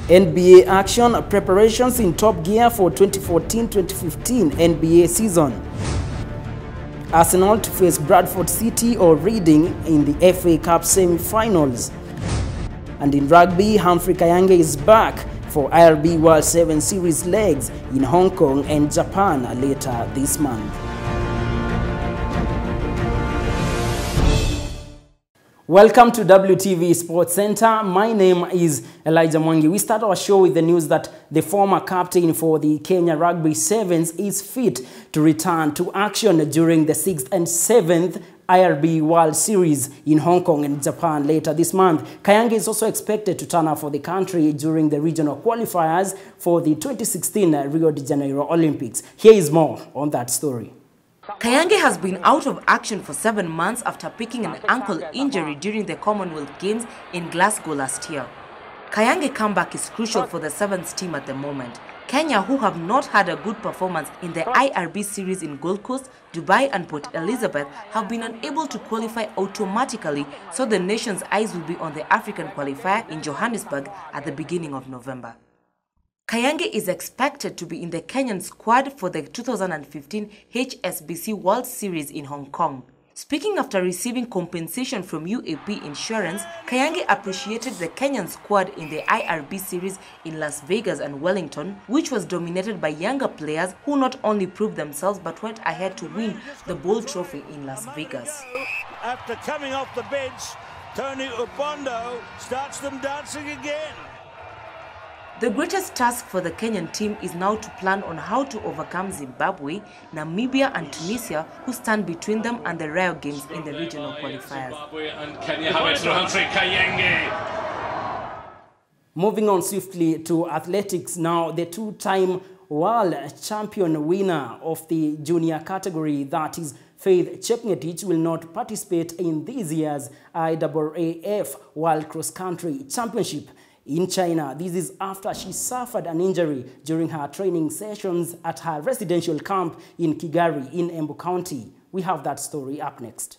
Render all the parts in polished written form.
NBA action, preparations in top gear for 2014-2015 NBA season. Arsenal to face Bradford City or Reading in the FA Cup semi-finals. And in rugby, Humphrey Khayange is back for IRB World 7 Series legs in Hong Kong and Japan later this month. Welcome to WTV Sports Center. My name is Elijah MWANGI. We start our show with the news that the former captain for the Kenya Rugby Sevens is fit to return to action during the 6th and 7th IRB World Series in Hong Kong and Japan later this month. Khayange is also expected to turn up for the country during the regional qualifiers for the 2016 Rio de Janeiro Olympics. Here is more on that story. Khayange has been out of action for 7 months after picking an ankle injury during the Commonwealth Games in Glasgow last year. Khayange's comeback is crucial for the Sevens team at the moment. Kenya, who have not had a good performance in the IRB series in Gold Coast, Dubai and Port Elizabeth, have been unable to qualify automatically, so the nation's eyes will be on the African qualifier in Johannesburg at the beginning of November. Khayange is expected to be in the Kenyan squad for the 2015 HSBC World Series in Hong Kong. Speaking after receiving compensation from UAP Insurance, Khayange appreciated the Kenyan squad in the IRB series in Las Vegas and Wellington, which was dominated by younger players who not only proved themselves but went ahead to win the Ball Trophy in Las Vegas. After coming off the bench, Tony Upondo starts them dancing again. The greatest task for the Kenyan team is now to plan on how to overcome Zimbabwe, Namibia and Tunisia, who stand between them and the Rio Games in the regional qualifiers. Moving on swiftly to athletics now, the two-time world champion winner of the junior category, that is Faith Chepngetich, will not participate in this year's IAAF World Cross Country Championship in China. This is after she suffered an injury during her training sessions at her residential camp in Kigari in Embu County. We have that story up next.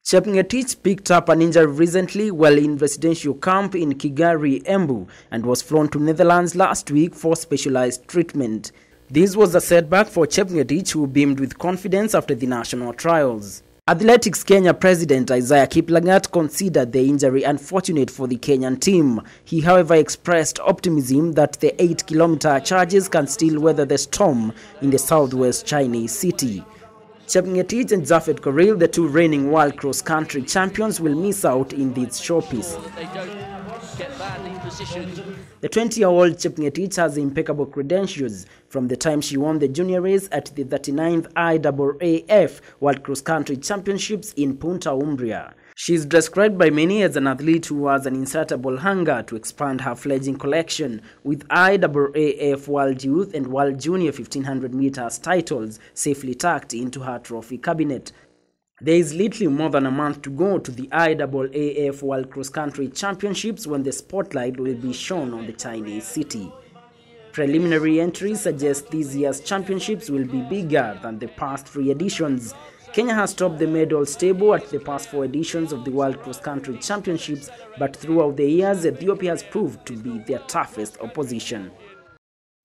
Chepngetich picked up an injury recently while in residential camp in Kigari, Embu, and was flown to Netherlands last week for specialized treatment. This was a setback for Chepngetich, who beamed with confidence after the national trials. Athletics Kenya President Isaiah Kiplagat considered the injury unfortunate for the Kenyan team. He, however, expressed optimism that the 8-kilometer charges can still weather the storm in the southwest Chinese city. Chepngetich and Zafet Koril, the two reigning world cross-country champions, will miss out in this showpiece. The 20-year-old Chepngetich has impeccable credentials from the time she won the junior race at the 39th IAAF World Cross Country Championships in Punta Umbria. She is described by many as an athlete who has an insatiable hunger to expand her fledgling collection, with IAAF World Youth and World Junior 1500 meters titles safely tucked into her trophy cabinet. There is literally more than a month to go to the IAAF World Cross Country Championships, when the spotlight will be shown on the Chinese city. Preliminary entries suggest this year's championships will be bigger than the past 3 editions. Kenya has topped the medal table at the past 4 editions of the World Cross Country Championships, but throughout the years, Ethiopia has proved to be their toughest opposition.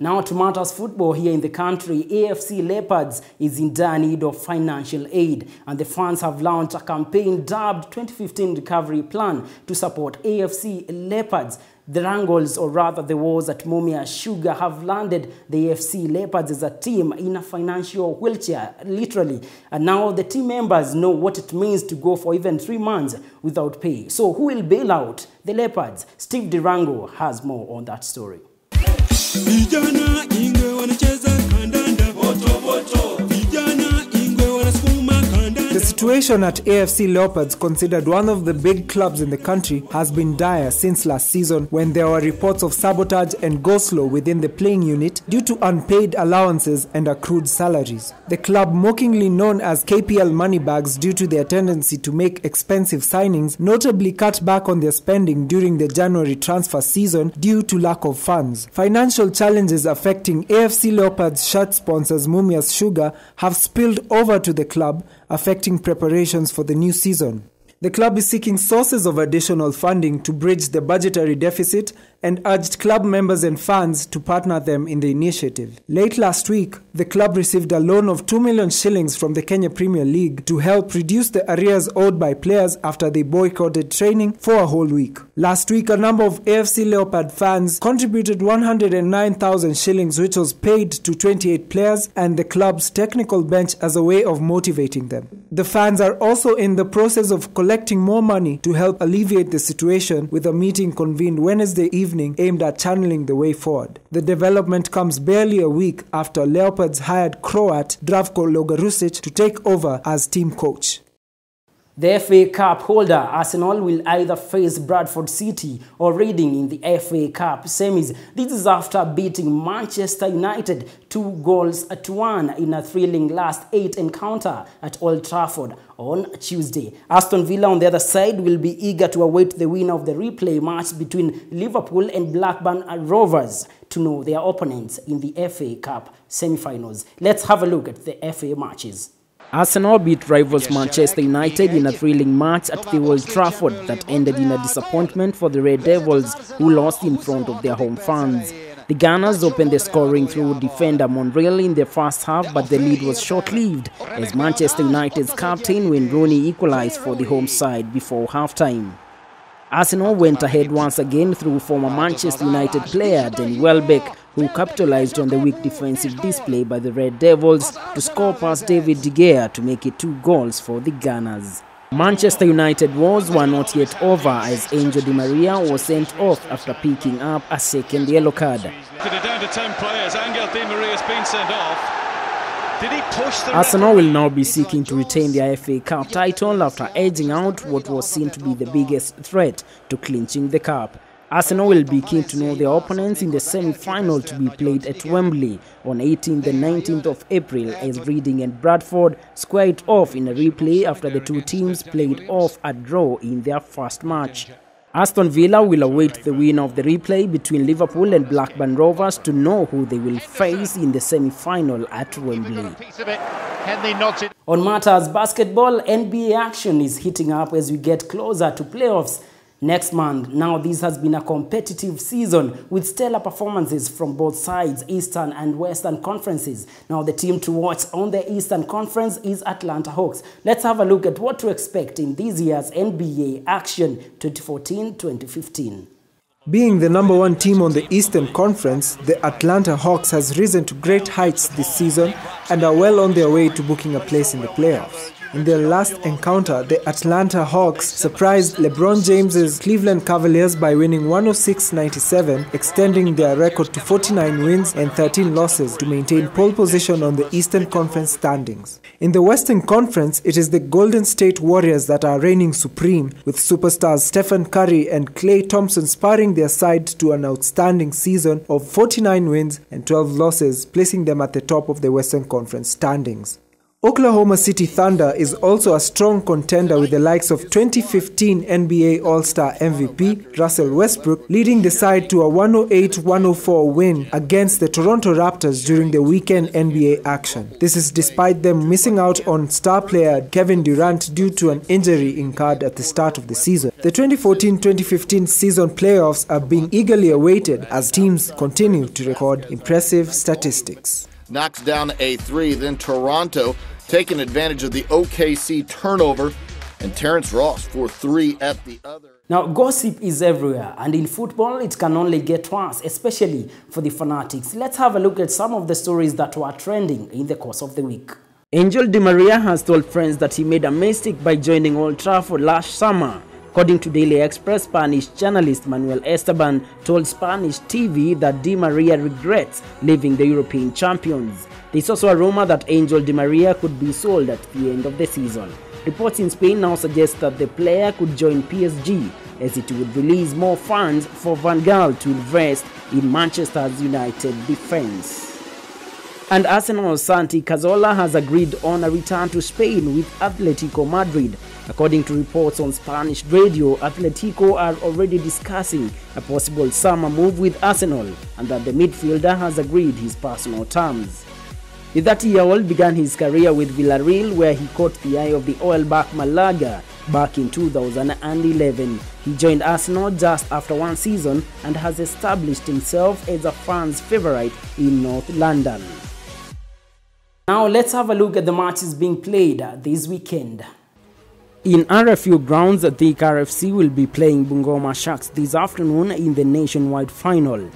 Now to matters football here in the country. AFC Leopards is in dire need of financial aid, and the fans have launched a campaign dubbed 2015 Recovery Plan to support AFC Leopards. The wrangles, or rather the wars at Mumia Sugar, have landed the AFC Leopards as a team in a financial wheelchair, literally. And now the team members know what it means to go for even 3 months without pay. So who will bail out the Leopards? Steve Durango has more on that story. The situation at AFC Leopards, considered one of the big clubs in the country, has been dire since last season, when there were reports of sabotage and go-slow within the playing unit due to unpaid allowances and accrued salaries. The club, mockingly known as KPL Moneybags due to their tendency to make expensive signings, notably cut back on their spending during the January transfer season due to lack of funds. Financial challenges affecting AFC Leopards shirt sponsors Mumias Sugar have spilled over to the club, affecting preparations for the new season. The club is seeking sources of additional funding to bridge the budgetary deficit and urged club members and fans to partner them in the initiative. Late last week, the club received a loan of 2 million shillings from the Kenya Premier League to help reduce the arrears owed by players after they boycotted training for a whole week. Last week, a number of AFC Leopard fans contributed 109,000 shillings, which was paid to 28 players and the club's technical bench as a way of motivating them. The fans are also in the process of collecting more money to help alleviate the situation, with a meeting convened Wednesday evening aimed at channeling the way forward. The development comes barely a week after Leopards hired Croat Zdravko Logarusic to take over as team coach. The FA Cup holder Arsenal will either face Bradford City or Reading in the FA Cup semis. This is after beating Manchester United 2-1 in a thrilling last 8 encounter at Old Trafford on Tuesday. Aston Villa on the other side will be eager to await the winner of the replay match between Liverpool and Blackburn Rovers to know their opponents in the FA Cup semi-finals. Let's have a look at the FA matches. Arsenal beat rivals Manchester United in a thrilling match at the Old Trafford that ended in a disappointment for the Red Devils, who lost in front of their home fans. The Gunners opened the scoring through defender Monreal in the first half, but the lead was short-lived as Manchester United's captain Wayne Rooney equalized for the home side before halftime. Arsenal went ahead once again through former Manchester United player Danny Welbeck, who capitalized on the weak defensive display by the Red Devils to score past David De Gea to make it 2 goals for the Gunners. Manchester United wars were not yet over as Angel Di Maria was sent off after picking up a second yellow card. Down to 10 players. Angel Di Maria has been sent off. Did he push the Arsenal will now be seeking to retain their FA Cup title after edging out what was seen to be the biggest threat to clinching the cup. Arsenal will be keen to know their opponents in the semi-final to be played at Wembley on 18th and 19th of April as Reading and Bradford square it off in a replay after the two teams played off a draw in their first match. Aston Villa will await the winner of the replay between Liverpool and Blackburn Rovers to know who they will face in the semi-final at Wembley. On matters basketball, NBA action is heating up as we get closer to playoffs next month. Now, this has been a competitive season with stellar performances from both sides, Eastern and Western conferences. Now, the team to watch on the Eastern Conference is Atlanta Hawks. Let's have a look at what to expect in this year's NBA action 2014-2015. Being the #1 team on the Eastern Conference, the Atlanta Hawks has risen to great heights this season and are well on their way to booking a place in the playoffs. In their last encounter, the Atlanta Hawks surprised LeBron James's Cleveland Cavaliers by winning 106-97, extending their record to 49 wins and 13 losses to maintain pole position on the Eastern Conference standings. In the Western Conference, it is the Golden State Warriors that are reigning supreme, with superstars Stephen Curry and Klay Thompson sparring their side to an outstanding season of 49 wins and 12 losses, placing them at the top of the Western Conference standings. Oklahoma City Thunder is also a strong contender with the likes of 2015 NBA All-Star MVP Russell Westbrook leading the side to a 108-104 win against the Toronto Raptors during the weekend NBA action. This is despite them missing out on star player Kevin Durant due to an injury incurred at the start of the season. The 2014-2015 season playoffs are being eagerly awaited as teams continue to record impressive statistics. Knocks down a 3, then Toronto taking advantage of the OKC turnover, and Terrence Ross for 3 at the other. Now, gossip is everywhere, and in football, it can only get worse, especially for the fanatics. Let's have a look at some of the stories that were trending in the course of the week. Angel Di Maria has told friends that he made a mistake by joining Old Trafford last summer. According to Daily Express, Spanish journalist Manuel Esteban told Spanish TV that Di Maria regrets leaving the European champions. There's also a rumor that Angel Di Maria could be sold at the end of the season. Reports in Spain now suggest that the player could join PSG as it would release more funds for Van Gaal to invest in Manchester United defense. And Arsenal's Santi Cazorla has agreed on a return to Spain with Atletico Madrid. According to reports on Spanish radio, Atletico are already discussing a possible summer move with Arsenal and that the midfielder has agreed his personal terms. The 30-year-old began his career with Villarreal, where he caught the eye of the oil-back Malaga back in 2011. He joined Arsenal just after one season and has established himself as a fan's favourite in North London. Now let's have a look at the matches being played this weekend. In RFU grounds, the RFC will be playing Bungoma Sharks this afternoon in the nationwide final.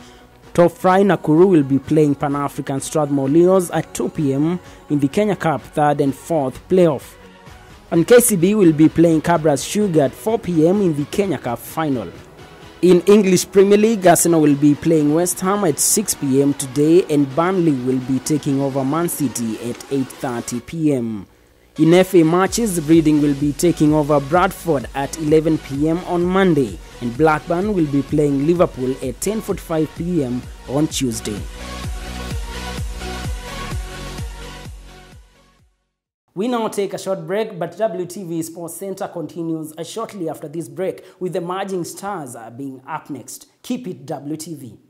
Top Fry Nakuru will be playing Pan-African Strathmore Leos at 2 p.m. in the Kenya Cup 3rd and 4th playoff. And KCB will be playing Cabras Sugar at 4 p.m. in the Kenya Cup final. In English Premier League, Arsenal will be playing West Ham at 6 p.m. today and Burnley will be taking over Man City at 8:30 p.m. In FA matches, Reading will be taking over Bradford at 11 p.m. on Monday and Blackburn will be playing Liverpool at 10:45 p.m. on Tuesday. We now take a short break, but WTV Sports Center continues shortly after this break with the Emerging Stars being up next. Keep it WTV.